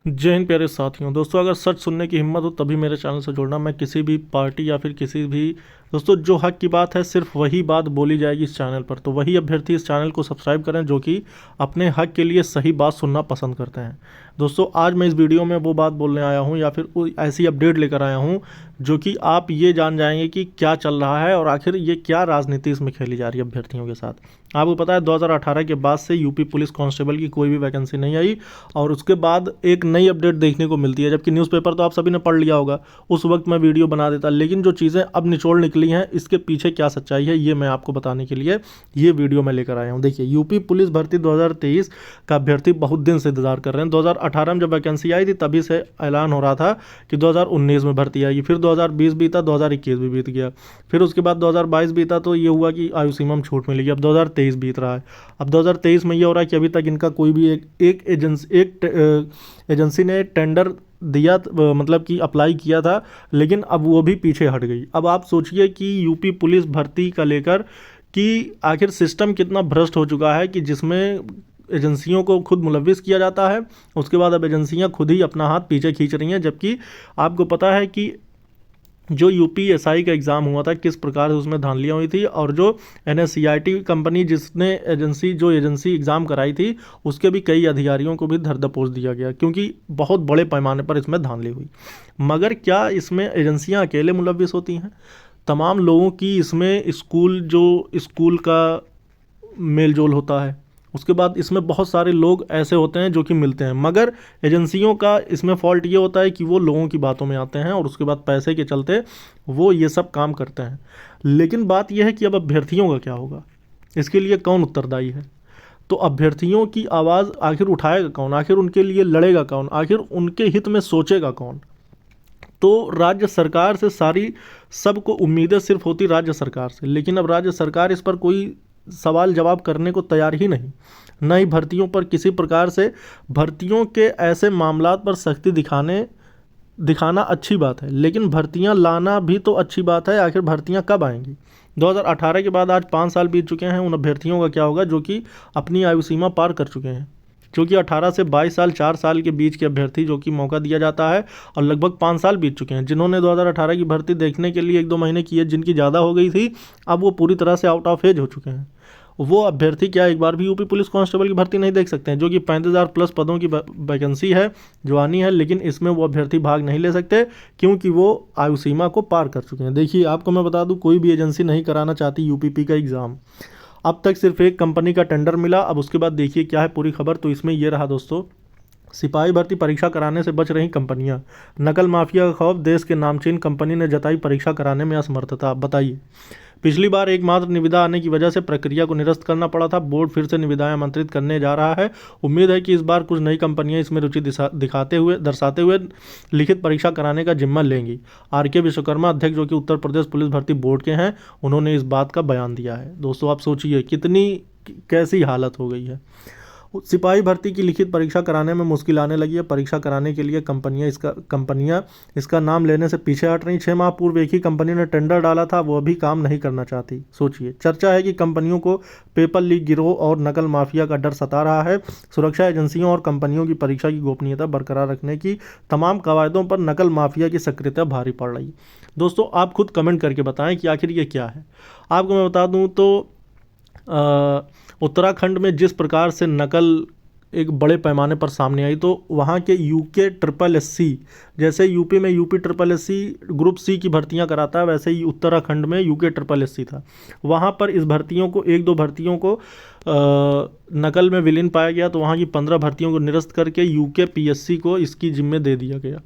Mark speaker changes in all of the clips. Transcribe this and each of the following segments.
Speaker 1: जय हिंद प्यारे साथियों। दोस्तों, अगर सच सुनने की हिम्मत हो तभी मेरे चैनल से जुड़ना। मैं किसी भी पार्टी या फिर किसी भी दोस्तों, जो हक की बात है सिर्फ वही बात बोली जाएगी इस चैनल पर। तो वही अभ्यर्थी इस चैनल को सब्सक्राइब करें जो कि अपने हक के लिए सही बात सुनना पसंद करते हैं। दोस्तों, आज मैं इस वीडियो में वो बात बोलने आया हूँ या फिर ऐसी अपडेट लेकर आया हूँ जो कि आप ये जान जाएंगे कि क्या चल रहा है और आखिर ये क्या राजनीति इसमें खेली जा रही है अभ्यर्थियों के साथ। आपको पता है 2018 के बाद से यूपी पुलिस कांस्टेबल की कोई भी वैकेंसी नहीं आई और उसके बाद एक नई अपडेट देखने को मिलती है। जबकि न्यूज़पेपर तो आप सभी ने पढ़ लिया होगा, उस वक्त मैं वीडियो बना देता, लेकिन जो चीज़ें अब निचोड़ निकली हैं इसके पीछे क्या सच्चाई है ये मैं आपको बताने के लिए ये वीडियो मैं लेकर आया हूँ। देखिए, यूपी पुलिस भर्ती 2023 का अभ्यर्थी बहुत दिन से इंतजार कर रहे हैं। 2018 में जब वैकेंसी आई थी तभी से ऐलान हो रहा था कि 2019 में भर्ती आएगी, फिर 2020 बीता, 2021 भी बीत गया, फिर उसके बाद 2022 बीता तो ये हुआ कि आयु सीमा में छूट मिलेगी। अब 2023 बीत रहा है। अब 2023 में ये हो रहा है कि अभी तक इनका कोई भी एक एजेंसी ने टेंडर दिया, मतलब कि अप्लाई किया था, लेकिन अब वो भी पीछे हट गई। अब आप सोचिए कि यूपी पुलिस भर्ती का लेकर कि आखिर सिस्टम कितना भ्रष्ट हो चुका है कि जिसमें एजेंसियों को खुद मुलविस किया जाता है, उसके बाद अब एजेंसियां खुद ही अपना हाथ पीछे खींच रही हैं। जबकि आपको पता है कि जो यूपीएसआई का एग्ज़ाम हुआ था किस प्रकार से उसमें धांधलियाँ हुई थी, और जो एनएससीआईटी कंपनी जिसने एजेंसी एग्ज़ाम कराई थी उसके भी कई अधिकारियों को भी धर दबोच दिया गया क्योंकि बहुत बड़े पैमाने पर इसमें धांधली हुई। मगर क्या इसमें एजेंसियां अकेले मुलविस होती हैं? तमाम लोगों की इसमें स्कूल का मेल जोल होता है। उसके बाद इसमें बहुत सारे लोग ऐसे होते हैं जो कि मिलते हैं, मगर एजेंसियों का इसमें फॉल्ट ये होता है कि वो लोगों की बातों में आते हैं और उसके बाद पैसे के चलते वो ये सब काम करते हैं। लेकिन बात यह है कि अब अभ्यर्थियों का क्या होगा, इसके लिए कौन उत्तरदायी है? तो अभ्यर्थियों की आवाज़ आखिर उठाएगा कौन, आखिर उनके लिए लड़ेगा कौन, आखिर उनके हित में सोचेगा कौन? तो राज्य सरकार से सारी सबको उम्मीदें सिर्फ होती राज्य सरकार से, लेकिन अब राज्य सरकार इस पर कोई सवाल जवाब करने को तैयार ही नहीं। न ही भर्तियों पर किसी प्रकार से, भर्तियों के ऐसे मामलात पर सख्ती दिखाना अच्छी बात है, लेकिन भर्तियां लाना भी तो अच्छी बात है। आखिर भर्तियां कब आएंगी? 2018 के बाद आज 5 साल बीत चुके हैं। उन अभ्यर्थियों का क्या होगा जो कि अपनी आयु सीमा पार कर चुके हैं? क्योंकि 18 से 22 साल, 4 साल के बीच के अभ्यर्थी जो कि मौका दिया जाता है, और लगभग 5 साल बीत चुके हैं। जिन्होंने 2018 की भर्ती देखने के लिए 1-2 महीने किए, जिनकी ज़्यादा हो गई थी, अब वो पूरी तरह से आउट ऑफ एज हो चुके हैं। वो अभ्यर्थी क्या एक बार भी यूपी पुलिस कांस्टेबल की भर्ती नहीं देख सकते हैं, जो कि 35,000 प्लस पदों की वैकेंसी है, जवानी है, लेकिन इसमें वो अभ्यर्थी भाग नहीं ले सकते क्योंकि वो आयु सीमा को पार कर चुके हैं। देखिए, आपको मैं बता दूं, कोई भी एजेंसी नहीं कराना चाहती यूपीपी का एग्ज़ाम। अब तक सिर्फ एक कंपनी का टेंडर मिला। अब उसके बाद देखिए क्या है पूरी खबर। तो इसमें यह रहा दोस्तों, सिपाही भर्ती परीक्षा कराने से बच रही कंपनियां, नकल माफिया का खौफ, देश के नामचीन कंपनी ने जताई परीक्षा कराने में असमर्थता। बताइए, पिछली बार एकमात्र निविदा आने की वजह से प्रक्रिया को निरस्त करना पड़ा था। बोर्ड फिर से निविदाएं आमंत्रित करने जा रहा है। उम्मीद है कि इस बार कुछ नई कंपनियां इसमें रुचि दर्शाते हुए लिखित परीक्षा कराने का जिम्मा लेंगी। आर के विश्वकर्मा, अध्यक्ष जो कि उत्तर प्रदेश पुलिस भर्ती बोर्ड के हैं, उन्होंने इस बात का बयान दिया है। दोस्तों, आप सोचिए कितनी कैसी हालत हो गई है। सिपाही भर्ती की लिखित परीक्षा कराने में मुश्किल आने लगी है। परीक्षा कराने के लिए कंपनियां इसका नाम लेने से पीछे हट रही। 6 माह पूर्व एक ही कंपनी ने टेंडर डाला था, वो अभी काम नहीं करना चाहती। सोचिए, चर्चा है कि कंपनियों को पेपर लीक गिरोह और नकल माफिया का डर सता रहा है। सुरक्षा एजेंसियों और कंपनियों की परीक्षा की गोपनीयता बरकरार रखने की तमाम कवायदों पर नकल माफिया की सक्रियता भारी पड़ रही। दोस्तों, आप खुद कमेंट करके बताएं कि आखिर ये क्या है। आपको मैं बता दूं तो उत्तराखंड में जिस प्रकार से नकल एक बड़े पैमाने पर सामने आई, तो वहाँ के यूके ट्रिपल एससी, जैसे यूपी में UP triple SC group C की भर्तियां कराता है, वैसे ही उत्तराखंड में यूके ट्रिपल एससी था। वहाँ पर इस भर्तियों को, 1-2 भर्तियों को नकल में विलीन पाया गया, तो वहाँ की 15 भर्तियों को निरस्त करके यूके पीएससी को इसकी जिम्मे दे दिया गया।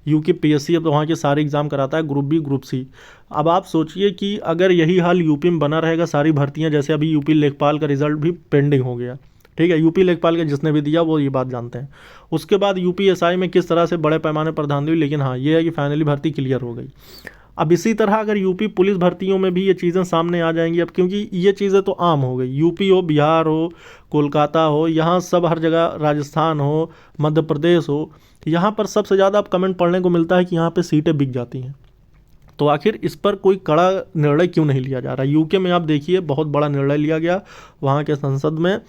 Speaker 1: यूके पीएससी अब तो वहाँ के सारे एग्ज़ाम कराता है, ग्रुप बी, ग्रुप सी। अब आप सोचिए कि अगर यही हाल यूपी में बना रहेगा, सारी भर्तियाँ, जैसे अभी यूपी लेखपाल का रिजल्ट भी पेंडिंग हो गया, ठीक है, यूपी लेखपाल का जिसने भी दिया वो ये बात जानते हैं। उसके बाद यूपीएसआई में किस तरह से बड़े पैमाने पर धांधली हुई, लेकिन हाँ, ये है कि फाइनली भर्ती क्लियर हो गई। अब इसी तरह अगर यूपी पुलिस भर्तियों में भी ये चीज़ें सामने आ जाएंगी, अब क्योंकि ये चीज़ें तो आम हो गई, यूपी हो, बिहार हो, कोलकाता हो, यहाँ सब हर जगह, राजस्थान हो, मध्य प्रदेश हो, यहाँ पर सबसे ज़्यादा अब कमेंट पढ़ने को मिलता है कि यहाँ पे सीटें बिक जाती हैं। तो आखिर इस पर कोई कड़ा निर्णय क्यों नहीं लिया जा रहा? यूके में आप देखिए बहुत बड़ा निर्णय लिया गया वहाँ के संसद में,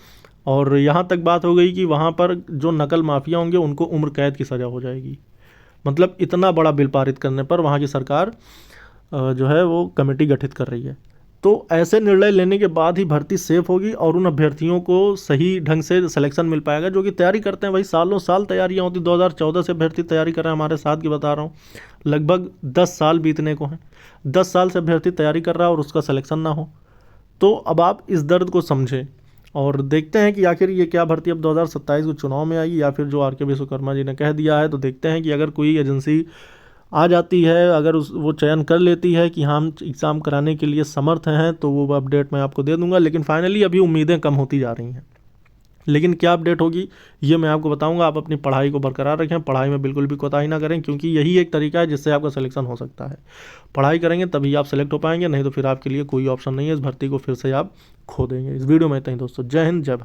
Speaker 1: और यहाँ तक बात हो गई कि वहाँ पर जो नकल माफिया होंगे उनको उम्र कैद की सज़ा हो जाएगी। मतलब इतना बड़ा बिल पारित करने पर वहाँ की सरकार जो है वो कमेटी गठित कर रही है। तो ऐसे निर्णय लेने के बाद ही भर्ती सेफ होगी और उन अभ्यर्थियों को सही ढंग से सिलेक्शन मिल पाएगा जो कि तैयारी करते हैं। भाई सालों साल तैयारियां होती, 2014 से अभ्यर्थी तैयारी कर रहे हैं, हमारे साथ की बता रहा हूँ, लगभग 10 साल बीतने को हैं। 10 साल से अभ्यर्थी तैयारी कर रहा है और उसका सिलेक्शन ना हो। तो अब आप इस दर्द को समझें और देखते हैं कि आखिर ये क्या भर्ती अब 2027 को चुनाव में आएगी या फिर जो आर के विश्वकर्मा जी ने कह दिया है। तो देखते हैं कि अगर कोई एजेंसी आ जाती है, अगर वो चयन कर लेती है कि हम एग्ज़ाम कराने के लिए समर्थ हैं, तो वो अपडेट मैं आपको दे दूंगा। लेकिन फाइनली अभी उम्मीदें कम होती जा रही हैं। लेकिन क्या अपडेट होगी ये मैं आपको बताऊंगा। आप अपनी पढ़ाई को बरकरार रखें, पढ़ाई में बिल्कुल भी कोताही ना करें, क्योंकि यही एक तरीका है जिससे आपका सिलेक्शन हो सकता है। पढ़ाई करेंगे तभी आप सेलेक्ट हो पाएंगे, नहीं तो फिर आपके लिए कोई ऑप्शन नहीं है। इस भर्ती को फिर से आप खो देंगे। इस वीडियो में इतना ही दोस्तों। जय हिंद, जय भारत।